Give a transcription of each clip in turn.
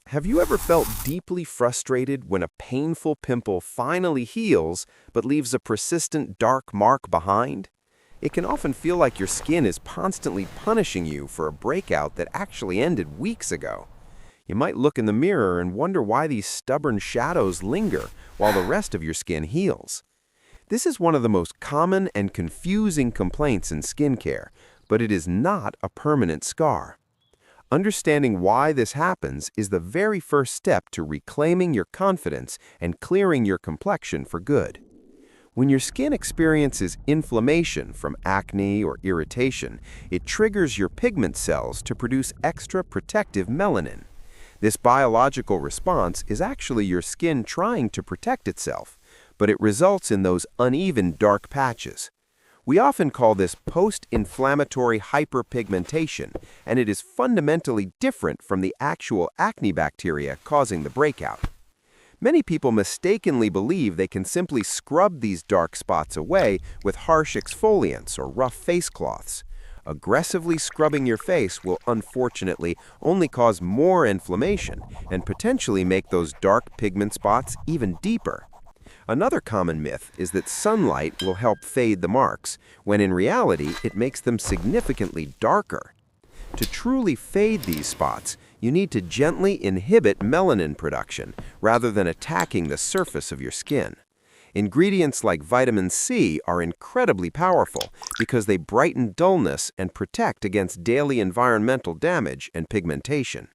Have you ever felt deeply frustrated when a painful pimple finally heals but leaves a persistent dark mark behind? It can often feel like your skin is constantly punishing you for a breakout that actually ended weeks ago. You might look in the mirror and wonder why these stubborn shadows linger while the rest of your skin heals. This is one of the most common and confusing complaints in skincare, but it is not a permanent scar. Understanding why this happens is the very first step to reclaiming your confidence and clearing your complexion for good. When your skin experiences inflammation from acne or irritation, it triggers your pigment cells to produce extra protective melanin. This biological response is actually your skin trying to protect itself, but it results in those uneven dark patches. We often call this post-inflammatory hyperpigmentation, and it is fundamentally different from the actual acne bacteria causing the breakout. Many people mistakenly believe they can simply scrub these dark spots away with harsh exfoliants or rough face cloths. Aggressively scrubbing your face will unfortunately only cause more inflammation and potentially make those dark pigment spots even deeper. Another common myth is that sunlight will help fade the marks, when in reality it makes them significantly darker. To truly fade these spots, you need to gently inhibit melanin production rather than attacking the surface of your skin. Ingredients like vitamin C are incredibly powerful because they brighten dullness and protect against daily environmental damage and pigmentation.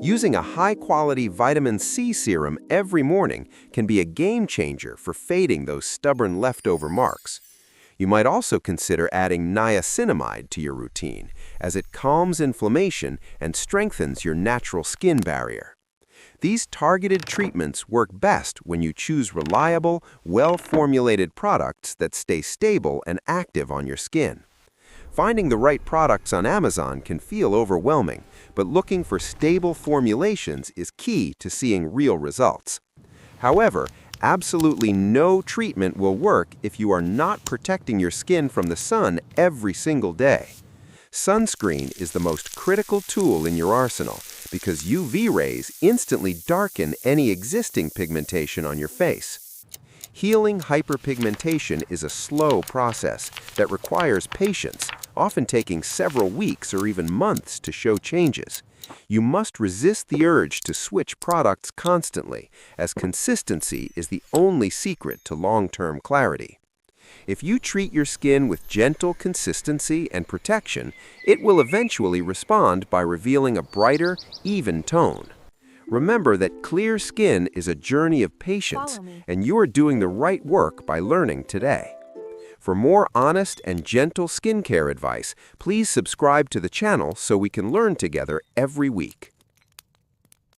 Using a high-quality vitamin C serum every morning can be a game changer for fading those stubborn leftover marks. You might also consider adding niacinamide to your routine, as it calms inflammation and strengthens your natural skin barrier. These targeted treatments work best when you choose reliable, well-formulated products that stay stable and active on your skin. Finding the right products on Amazon can feel overwhelming, but looking for stable formulations is key to seeing real results. However, absolutely no treatment will work if you are not protecting your skin from the sun every single day. Sunscreen is the most critical tool in your arsenal because UV rays instantly darken any existing pigmentation on your face. Healing hyperpigmentation is a slow process that requires patience, often taking several weeks or even months to show changes. You must resist the urge to switch products constantly, as consistency is the only secret to long-term clarity. If you treat your skin with gentle consistency and protection, it will eventually respond by revealing a brighter, even tone. Remember that clear skin is a journey of patience, and you are doing the right work by learning today. For more honest and gentle skincare advice, please subscribe to the channel so we can learn together every week.